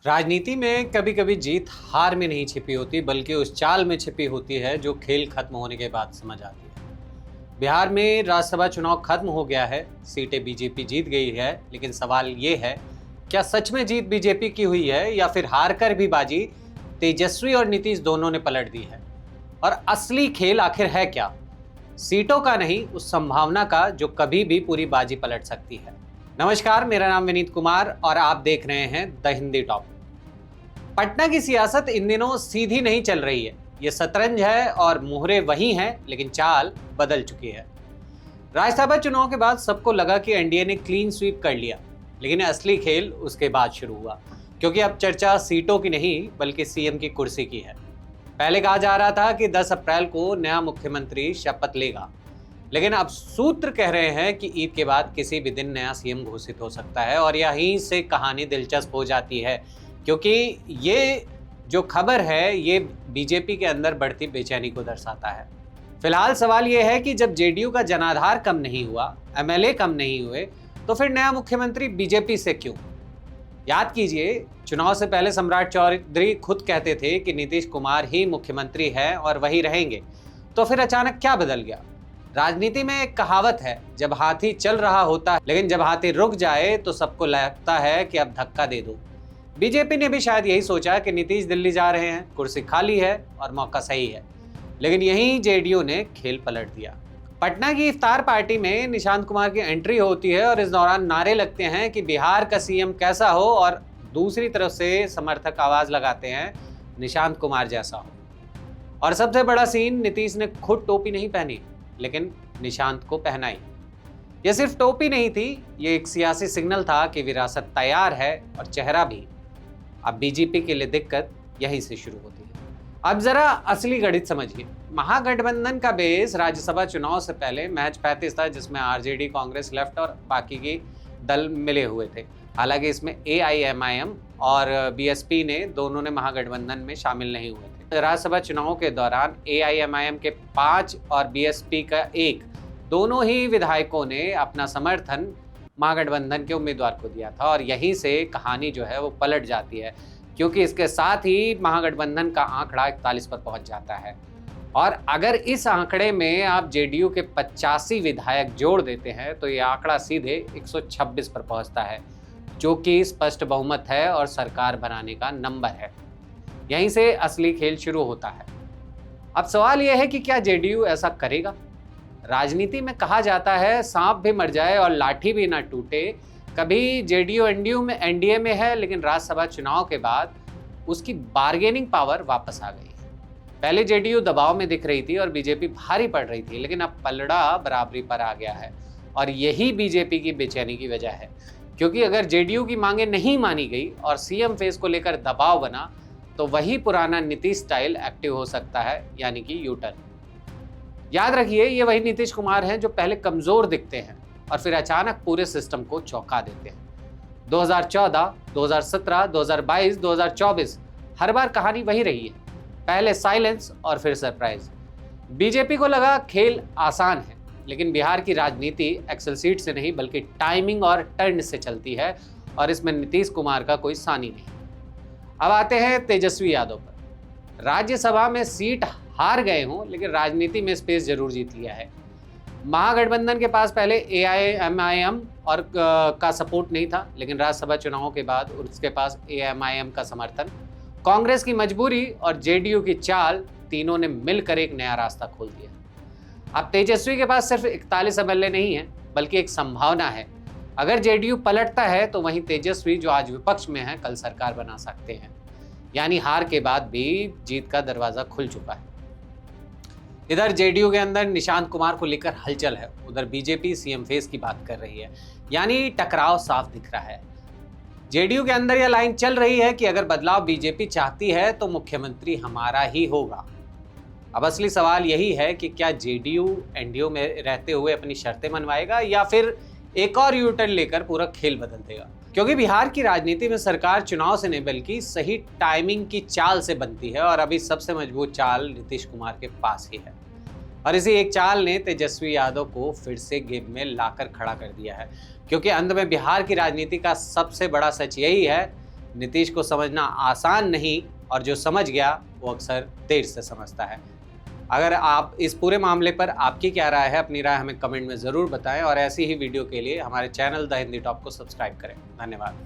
राजनीति में कभी कभी जीत हार में नहीं छिपी होती बल्कि उस चाल में छिपी होती है जो खेल खत्म होने के बाद समझ आती है। बिहार में राज्यसभा चुनाव खत्म हो गया है, सीटें बीजेपी जीत गई है, लेकिन सवाल ये है, क्या सच में जीत बीजेपी की हुई है या फिर हार कर भी बाजी तेजस्वी और नीतीश दोनों ने पलट दी है? और असली खेल आखिर है क्या? सीटों का नहीं, उस संभावना का जो कभी भी पूरी बाजी पलट सकती है। नमस्कार, मेरा नाम विनीत कुमार और आप देख रहे हैं द हिंदी टॉप। पटना की सियासत इन दिनों सीधी नहीं चल रही है। ये शतरंज है और मोहरे वही हैं, लेकिन चाल बदल चुकी है। राज्यसभा चुनाव के बाद सबको लगा कि एनडीए ने क्लीन स्वीप कर लिया, लेकिन असली खेल उसके बाद शुरू हुआ, क्योंकि अब चर्चा सीटों की नहीं बल्कि सीएम की कुर्सी की है। पहले कहा जा रहा था कि 10 अप्रैल को नया मुख्यमंत्री शपथ लेगा, लेकिन अब सूत्र कह रहे हैं कि ईद के बाद किसी भी दिन नया सीएम घोषित हो सकता है। और यहीं से कहानी दिलचस्प हो जाती है, क्योंकि ये जो खबर है ये बीजेपी के अंदर बढ़ती बेचैनी को दर्शाता है। फिलहाल सवाल ये है कि जब जेडीयू का जनाधार कम नहीं हुआ, एमएलए कम नहीं हुए, तो फिर नया मुख्यमंत्री बीजेपी से क्यों? याद कीजिए, चुनाव से पहले सम्राट चौधरी खुद कहते थे कि नीतीश कुमार ही मुख्यमंत्री है और वही रहेंगे। तो फिर अचानक क्या बदल गया? राजनीति में एक कहावत है, जब हाथी चल रहा होता है लेकिन जब हाथी रुक जाए तो सबको लगता है कि अब धक्का दे दो। बीजेपी ने भी शायद यही सोचा कि नीतीश दिल्ली जा रहे हैं, कुर्सी खाली है और मौका सही है, लेकिन यहीं जेडीयू ने खेल पलट दिया। पटना की इफ्तार पार्टी में निशांत कुमार की एंट्री होती है और इस दौरान नारे लगते हैं कि बिहार का सीएम कैसा हो, और दूसरी तरफ से समर्थक आवाज लगाते हैं निशांत कुमार जैसा हो। और सबसे बड़ा सीन, नीतीश ने खुद टोपी नहीं पहनी लेकिन निशांत को पहनाई। यह सिर्फ टोपी नहीं थी, ये एक सियासी सिग्नल था कि विरासत तैयार है और चेहरा भी। अब बीजेपी के लिए दिक्कत यहीं से शुरू होती है। अब जरा असली गणित समझिए। महागठबंधन का बेस राज्यसभा चुनाव से पहले महज 35 था, जिसमें आरजेडी, कांग्रेस, लेफ्ट और बाकी के दल मिले हुए थे। हालांकि इसमें एआईएमआईएम और बीएसपी ने दोनों ने महागठबंधन में शामिल नहीं हुए थे। राज्यसभा चुनाव के दौरान एआईएमआईएम के 5 और बीएसपी का 1 दोनों ही विधायकों ने अपना समर्थन महागठबंधन के उम्मीदवार को दिया था, और यहीं से कहानी जो है वो पलट जाती है, क्योंकि इसके साथ ही महागठबंधन का आंकड़ा 41 पर पहुंच जाता है। और अगर इस आंकड़े में आप जेडीयू के 85 विधायक जोड़ देते हैं तो ये आंकड़ा सीधे 126 पर पहुंचता है, जो कि स्पष्ट बहुमत है और सरकार बनाने का नंबर है। यहीं से असली खेल शुरू होता है। अब सवाल यह है कि क्या जेडीयू ऐसा करेगा? राजनीति में कहा जाता है, सांप भी मर जाए और लाठी भी ना टूटे। कभी जेडीयू एनडीए में है, लेकिन राज्यसभा चुनाव के बाद उसकी बार्गेनिंग पावर वापस आ गई है। पहले जेडीयू दबाव में दिख रही थी और बीजेपी भारी पड़ रही थी, लेकिन अब पलड़ा बराबरी पर आ गया है। और यही बीजेपी की बेचैनी की वजह है, क्योंकि अगर जेडीयू की मांगे नहीं मानी गई और सीएम फेस को लेकर दबाव बना, तो वही पुराना नीतीश स्टाइल एक्टिव हो सकता है, यानी कि यू टर्न। याद रखिए, ये वही नीतीश कुमार हैं जो पहले कमजोर दिखते हैं और फिर अचानक पूरे सिस्टम को चौंका देते हैं। 2014, 2017, 2022, 2024 हर बार कहानी वही रही है, पहले साइलेंस और फिर सरप्राइज। बीजेपी को लगा खेल आसान है, लेकिन बिहार की राजनीति एक्सेल सीट से नहीं बल्कि टाइमिंग और टर्न से चलती है, और इसमें नीतीश कुमार का कोई सानी नहीं। अब आते हैं तेजस्वी यादव पर। राज्यसभा में सीट हार गए हों, लेकिन राजनीति में स्पेस जरूर जीत लिया है। महागठबंधन के पास पहले एआईएमआईएम और का सपोर्ट नहीं था, लेकिन राज्यसभा चुनाव के बाद उसके पास एआईएमआईएम का समर्थन, कांग्रेस की मजबूरी और जेडीयू की चाल, तीनों ने मिलकर एक नया रास्ता खोल दिया। अब तेजस्वी के पास सिर्फ 41 एमएलए नहीं है, बल्कि एक संभावना है। अगर जेडीयू पलटता है तो वहीं तेजस्वी, जो आज विपक्ष में है, कल सरकार बना सकते हैं। यानी हार के बाद भी जीत का दरवाजा खुल चुका है। इधर जेडीयू के अंदर निशांत कुमार को लेकर हलचल है, उधर बीजेपी सीएम फेस की बात कर रही है, यानी टकराव साफ दिख रहा है। जेडीयू के अंदर यह लाइन चल रही है कि अगर बदलाव बीजेपी चाहती है तो मुख्यमंत्री हमारा ही होगा। अब असली सवाल यही है कि क्या जेडीयू एनडीए में रहते हुए अपनी शर्तें मनवाएगा या फिर एक और यू टर्न लेकर पूरा खेल बदल देगा? क्योंकि बिहार की राजनीति में सरकार चुनाव से नहीं बल्कि सही टाइमिंग की चाल से बनती है, और अभी सबसे मजबूत चाल नीतीश कुमार के पास ही है। और इसी एक चाल ने तेजस्वी यादव को फिर से गेम में लाकर खड़ा कर दिया है, क्योंकि अंत में बिहार की राजनीति का सबसे बड़ा सच यही है, नीतीश को समझना आसान नहीं और जो समझ गया वो अक्सर देर से समझता है। अगर आप इस पूरे मामले पर आपकी क्या राय है, अपनी राय हमें कमेंट में ज़रूर बताएं और ऐसी ही वीडियो के लिए हमारे चैनल द हिंदी टॉप को सब्सक्राइब करें। धन्यवाद।